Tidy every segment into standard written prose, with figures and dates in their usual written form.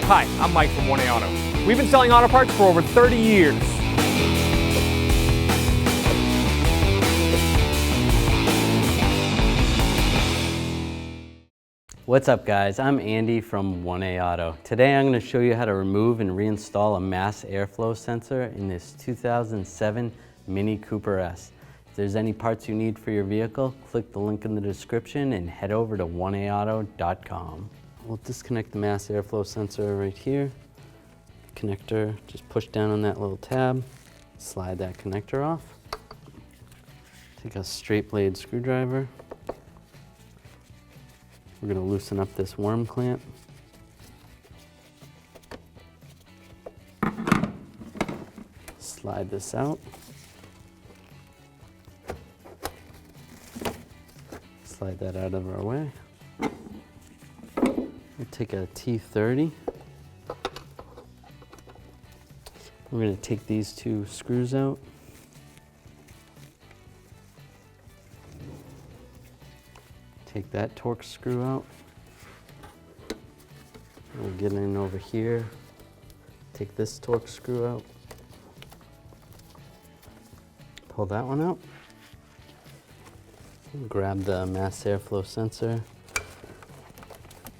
Hi, I'm Mike from 1A Auto. We've been selling auto parts for over 30 years. What's up guys, I'm Andy from 1A Auto. Today I'm going to show you how to remove and reinstall a mass airflow sensor in this 2007 Mini Cooper S. If there's any parts you need for your vehicle, click the link in the description and head over to 1aauto.com. We'll disconnect the mass airflow sensor right here. Connector, just push down on that little tab, slide that connector off. Take a straight blade screwdriver. We're going to loosen up this worm clamp. Slide this out. Slide that out of our way. We'll take a T30. We're going to take these two screws out. Take that Torx screw out. We'll get in over here. Take this Torx screw out. Pull that one out. Grab the mass airflow sensor.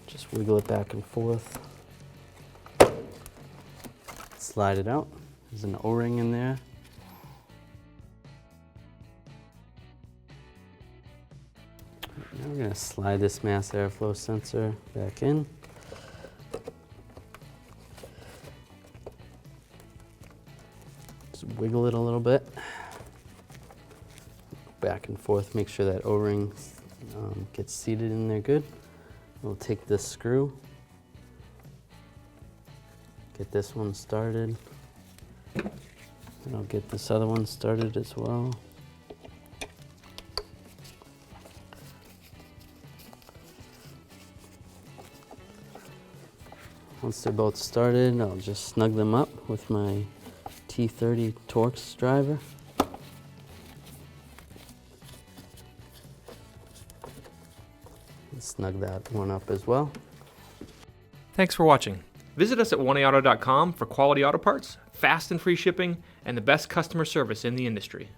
Just wiggle it back and forth. Slide it out. There's an O-ring in there. Now we're going to slide this mass airflow sensor back in. Just wiggle it a little bit. Back and forth, make sure that O-ring gets seated in there good. We'll take this screw, get this one started, and I'll get this other one started as well. Once they're both started, I'll just snug them up with my T30 Torx driver. And snug that one up as well. Thanks for watching. Visit us at 1aauto.com for quality auto parts, fast and free shipping, and the best customer service in the industry.